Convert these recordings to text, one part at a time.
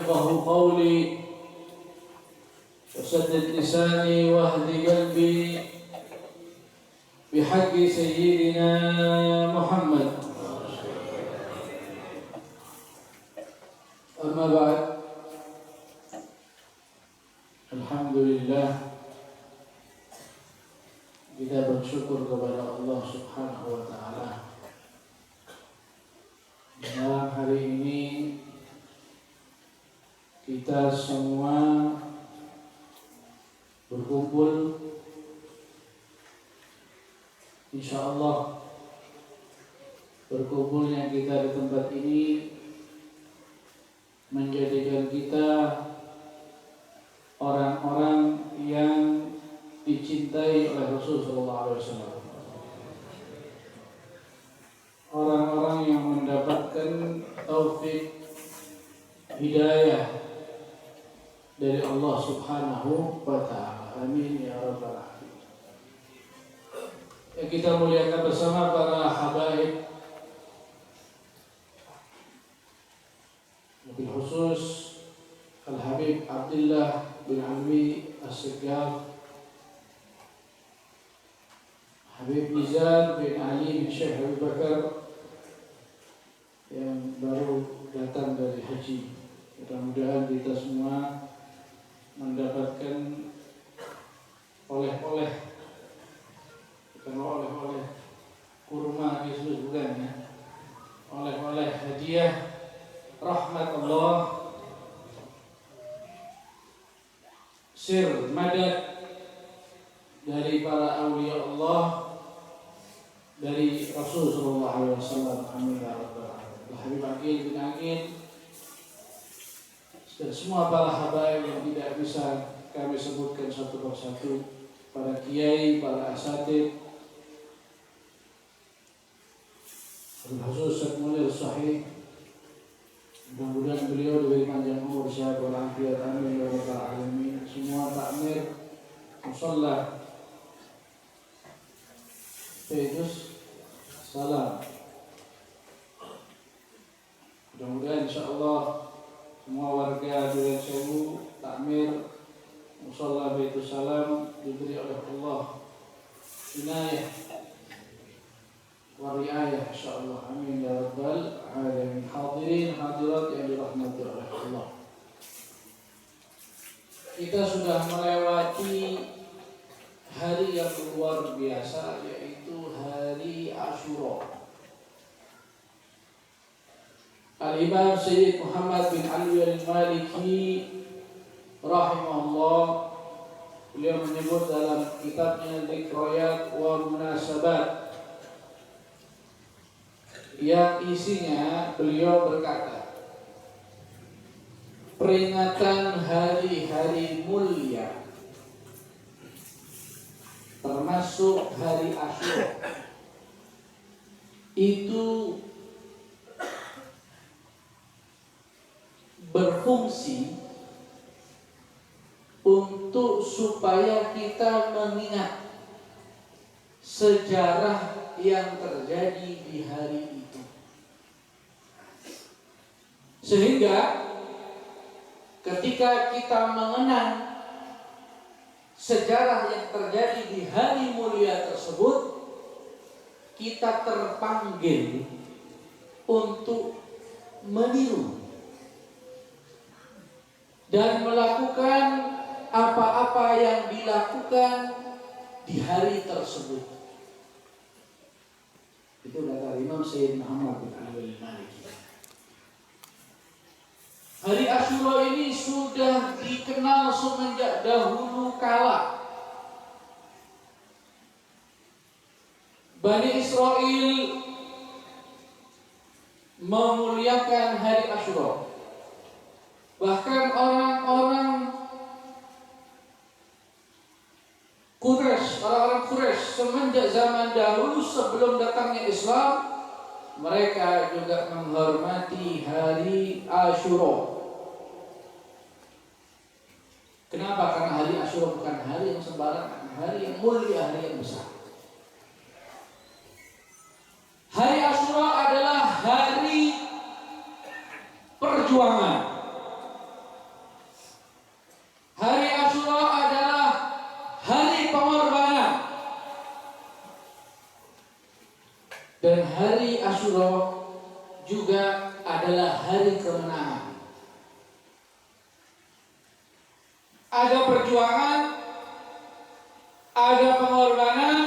يفقه قولي وسدد لساني واهد قلبي بحق سيدنا محمد. أما بعد، alhamdulillah kita bersyukur kepada Allah Subhanahu wa taala. Malam hari ini kita semua berkumpul, insyaallah berkumpulnya kita di tempat ini menjadikan kita orang-orang yang dicintai oleh Rasulullah SAW, orang-orang yang mendapatkan taufik hidayah dari Allah Subhanahu wa taala. Amin ya rabbal alamin. Ya, kita muliakan bersama para habaib, wabil khusus Al-Habib Abdullah bin Alwi As-Sigaf, Habib Nizar bin Ali bin Syekh Abu Bakar yang baru datang dari haji. Mudah-mudahan kita semua mendapatkan oleh-oleh, bukan oleh-oleh kurma Yesus, bukan ya, oleh-oleh hadiah rahmat Allah, sir madad dari para awliya Allah, dari Rasulullah SAW. Amin ya rabbal alamin. Habib Aqil bin Aqil dan semua para habaib yang tidak bisa kami sebutkan satu persatu, para kiai, para asatid, khusus Syekh Munir Sahih, mudah-mudahan beliau diberi panjang umur, sehat walafiat, amin ya rabbal alamin. Semua takmir musalla Fetus salam, mudah-mudahan insyaallah semua warga Duren Sewu, takmir musalla Fetus salam diberi oleh Allah inayah wa riayah insyaallah, amin ya rabbal alamin. Hadirin hadirat yang dirahmati oleh Allah, kita sudah melewati hari yang luar biasa, yaitu hari Asyura. Al-Imam Sayyid Muhammad bin Ali al-Maliki rahimahullah, beliau menyebut dalam kitabnya Dzikrayat wa Munasabat, yang isinya beliau berkata, peringatan hari-hari mulia termasuk hari Asyura itu berfungsi untuk supaya kita mengingat sejarah yang terjadi di hari itu, sehingga ketika kita mengenang sejarah yang terjadi di hari mulia tersebut, kita terpanggil untuk meniru dan melakukan apa-apa yang dilakukan di hari tersebut. Itu kata Imam Sayyid Muhammad bin Ali al-Maliki. Hari Asyura ini sudah dikenal semenjak dahulu kala. Bani Israel memuliakan hari Asyura. Bahkan orang-orang Quraisy semenjak zaman dahulu sebelum datangnya Islam, mereka juga menghormati hari Asyura. Kenapa? Karena hari Asyura bukan hari yang sembarangan, hari yang mulia, hari yang besar. Hari Asyura adalah hari perjuangan, hari Asyura juga adalah hari kemenangan. Ada perjuangan, ada pengorbanan,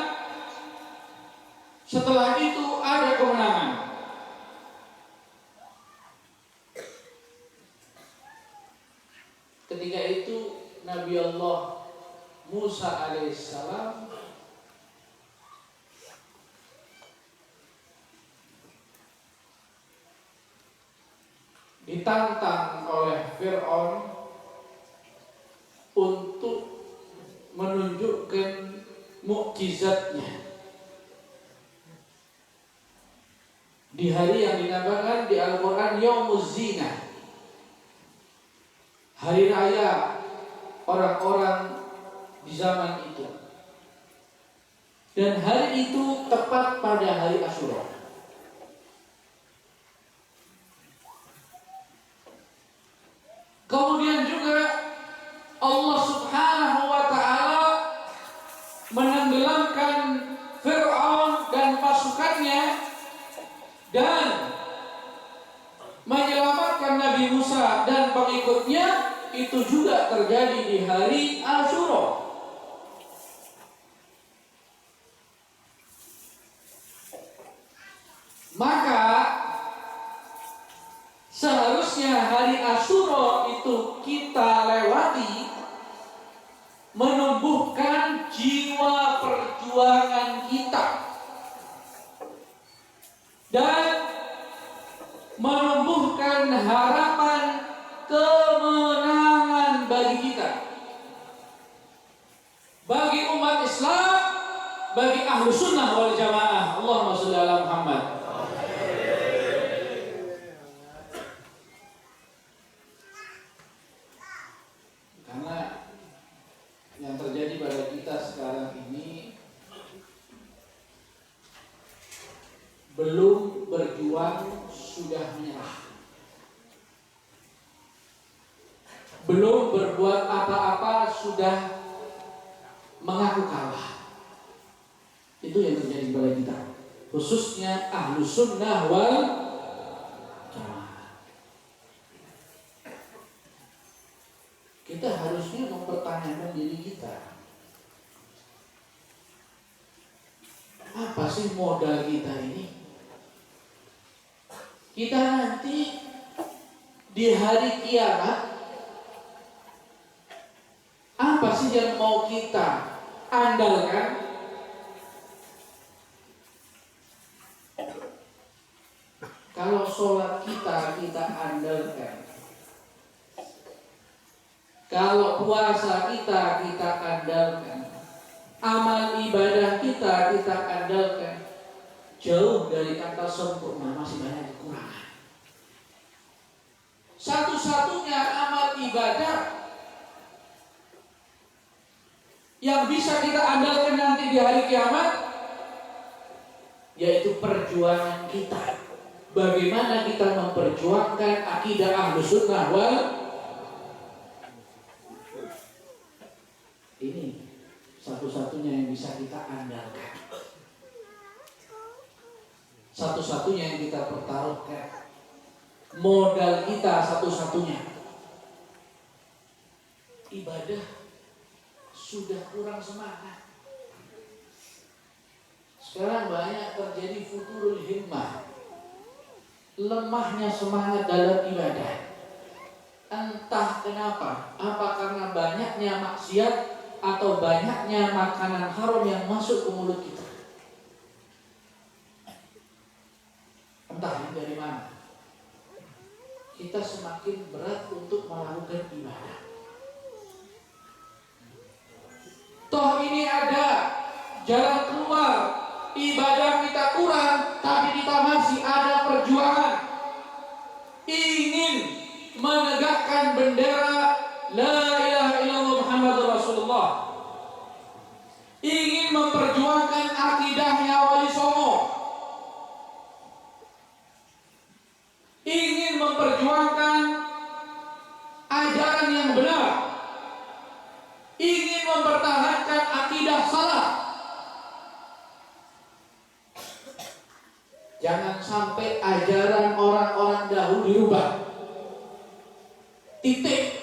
setelah itu ada kemenangan. Ketika itu Nabi Allah Musa alaihissalam ditantang oleh Fir'aun untuk menunjukkan mukjizatnya di hari yang dinamakan di Al-Quran Yaumuz Zinah, hari raya orang-orang di zaman itu, dan hari itu tepat pada hari Asyura. Kemudian juga Allah Subhanahu wa ta'ala menenggelamkan Fir'aun dan pasukannya dan menyelamatkan Nabi Musa dan pengikutnya. Itu juga terjadi di hari Asyura. Maka seharusnya hari Asyura itu kita lewati menumbuhkan jiwa perjuangan kita dan menumbuhkan harapan kemenangan bagi kita, bagi umat Islam, bagi ahlu sunnah wal jamaah. Allahumma sholli ala Muhammad. Karena yang terjadi pada kita sekarang ini, belum berjuang sudah menyerah, belum berbuat apa-apa sudah mengaku kalah. Itu yang terjadi pada kita, khususnya ahlu sunnah wal jamaah. Kita harusnya mempertanyakan diri kita, apa sih modal kita ini? Kita nanti di hari kiamat, apa sih yang mau kita andalkan? Kalau sholat kita andalkan, kalau puasa kita andalkan, amal ibadah kita andalkan, jauh dari kata sempurna, masih banyak kekurangan. Satu-satunya amal ibadah yang bisa kita andalkan nanti di hari kiamat yaitu perjuangan kita. Bagaimana kita memperjuangkan akidah ahlu sunnah wal. Ini satu-satunya yang bisa kita andalkan, satu-satunya yang kita pertaruhkan, modal kita satu-satunya. Ibadah sudah kurang semangat. Sekarang banyak terjadi futurul himmah, lemahnya semangat dalam ibadah. Entah kenapa, apa karena banyaknya maksiat atau banyaknya makanan haram yang masuk ke mulut kita. Entah ini dari mana, kita semakin berat untuk melakukan ibadah. Toh ini ada jalan keluar, ibadah kita kurang, tapi kita masih ada perjuangan ingin menegakkan bendera La ilaha illallah Muhammadur Rasulullah, ingin memperjuangkan akidahnya Wali Songo, ingin memperjuangkan ajaran yang benar, ingin mempertahankan akidah salah. Jangan sampai ajaran orang-orang dahulu dirubah. Titik.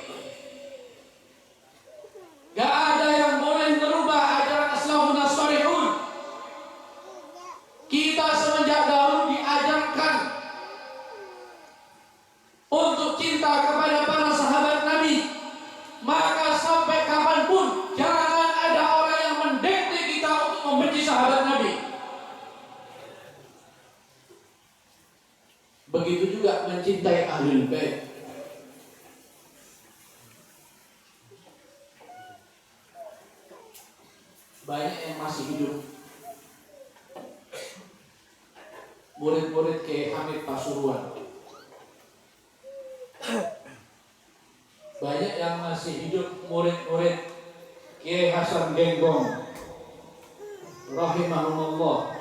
Gak ada yang boleh merubah ajaran as-salafun as-salihun. Kita semenjak dahulu diajarkan untuk cinta kepada para sahabat Nabi. Maka sampai kapanpun jangan ada orang yang mendikte kita untuk membenci sahabat Nabi. Begitu juga mencintai ahlul bait. Banyak yang masih hidup. Murid-murid Kiai Hamid Pasuruan. Banyak yang masih hidup murid-murid Kiai Hasan Genggong rahimahumullah.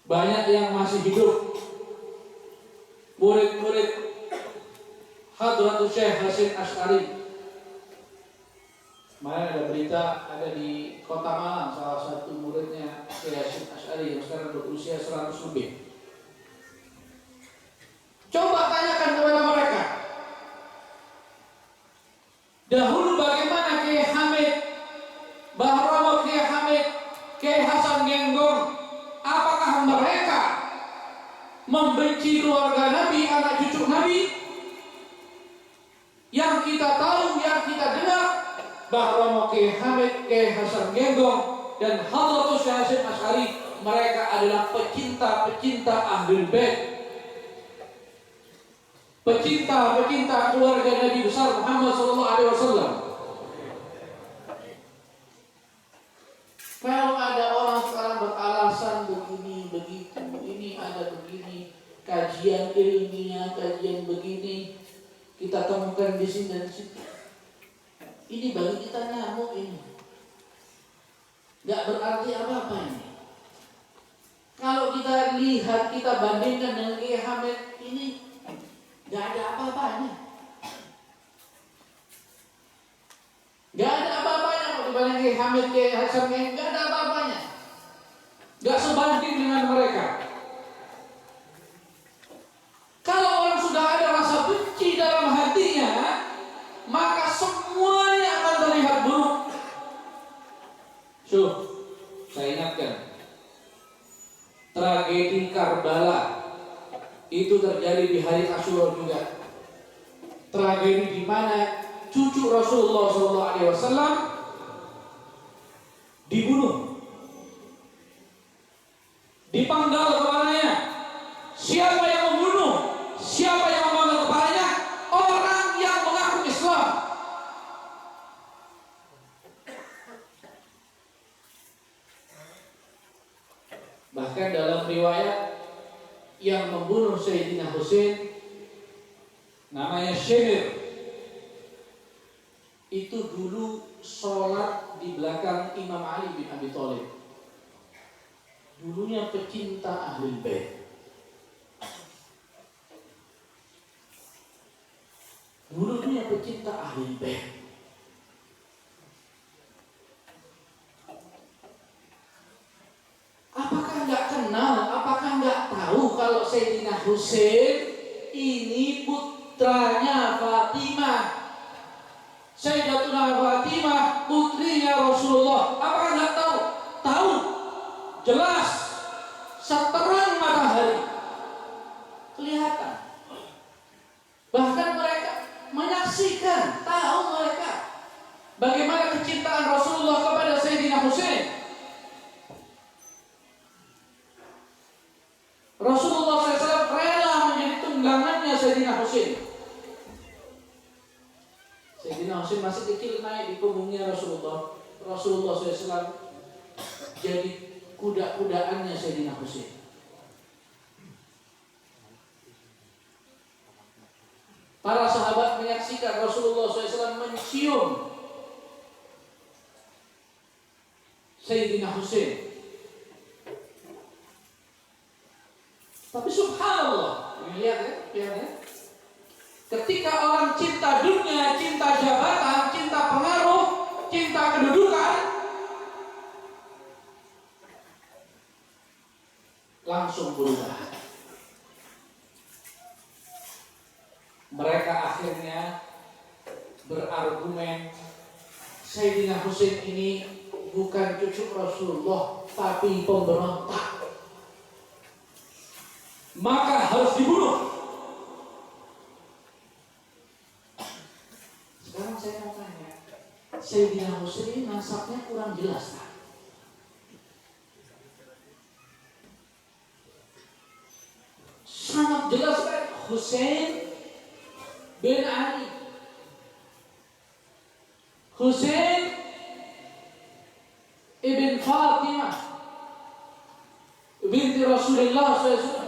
Banyak yang masih hidup murid-murid Hadratus Syekh Hasyim Asy'ari. Kemarin ada berita, ada di Kota Malang salah satu muridnya Syekh Hasyim Asy'ari yang sekarang berusia 100 lebih. Coba tanyakan kepada mereka, dahulu bagaimana Kiai Hamid, Bahromo Kiai Hamid, Kiai Hasan Genggong, apakah mereka membenci keluarga Nabi, anak cucu Nabi? Yang kita tahu, yang kita dengar, Bahromo Kiai Hamid, Kiai Hasan Genggong, dan Hadratus Syekh Hasyim Asy'ari, mereka adalah pecinta-pecinta Ahlul Bait, pecinta-pecinta keluarga Nabi besar Muhammad SAW. Kalau ada orang sekarang beralasan begini, begitu, ini ada begini, kajian ilmiah, kajian begini, kita temukan di sini dan di situ. Ini bagi kita nyamuk ini. Gak berarti apa-apa ini. Kalau kita lihat, kita bandingkan dengan Kiai Hamid, ini gak ada apa-apanya. Gak ada apa-apanya kalau dibanding Kiai Hamid, Kiai Hasan, gak ada apa-apanya. Gak sebanding dengan mereka. Kalau orang sudah ada rasa benci dalam hatinya, maka semuanya akan terlihat buruk. Saya ingatkan, tragedi Karbala itu terjadi di hari Asyura juga. Tragedi di mana cucu Rasulullah SAW dibunuh, dipanggal kepalanya. Siapa yang membunuh? Siapa yang memanggal kepalanya? Orang yang mengaku Islam. Bahkan dalam riwayat, yang membunuh Sayyidina Husain namanya Syemir, itu dulu sholat di belakang Imam Ali bin Abi Thalib. Dulunya pecinta Ahlul Bait. Dulunya pecinta Ahlul Bait. Apakah nggak kenal? Apakah nggak tahu kalau Sayyidina Husain ini putranya Fatimah, Sayyidatuna Fatimah, putrinya Rasulullah? Apakah nggak tahu? Tahu, jelas, seterang matahari, kelihatan. Bahkan mereka menyaksikan, tahu mereka bagaimana kecintaan Rasulullah kepada Sayyidina Husain. Rasulullah SAW rela menjadi tunggangannya Sayyidina Husain. Sayyidina Husain masih kecil naik di punggungnya Rasulullah. Rasulullah SAW jadi kuda-kudaannya Sayyidina Husain. Para sahabat menyaksikan Rasulullah SAW mencium Sayyidina Husain. Tapi subhanallah, lihat ya, ketika orang cinta dunia, cinta jabatan, cinta pengaruh, cinta kedudukan, langsung berubah. Mereka akhirnya berargumen, Sayyidina Husain ini bukan cucu Rasulullah, tapi pemberontak, maka harus dibunuh. Sekarang saya mau tanya, Sayyidina Husain ini nasabnya kurang jelas tak? Sangat jelas kan, Husain bin Ali, Husain ibn Fatimah binti Rasulullah SAW.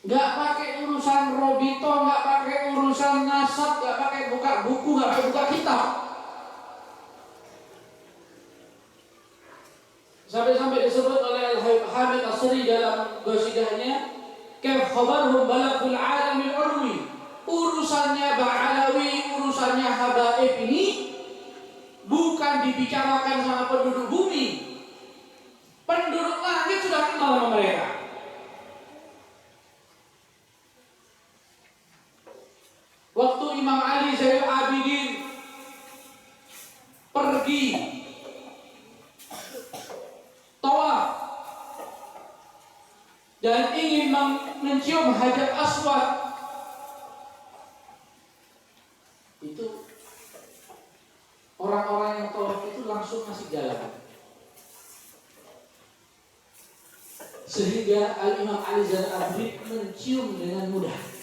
Gak pakai urusan robito, gak pakai urusan nasab, gak pakai buka buku, gak pakai buka kitab. Sampai-sampai disebut oleh Al-Hamid Asri dalam gosidahnya, Kaif khabarhum balagul alamil ulwi. Urusannya Ba'alawi, urusannya Habaib ini bukan dibicarakan sama penduduk bumi. Penduduk langit sudah kenal sama mereka. Waktu Imam Ali Zainul Abidin pergi tawaf dan ingin mencium Hajar Aswad, itu orang-orang yang tawaf itu langsung ngasih jalan, sehingga Al-Imam Ali Zainul Abidin mencium dengan mudah.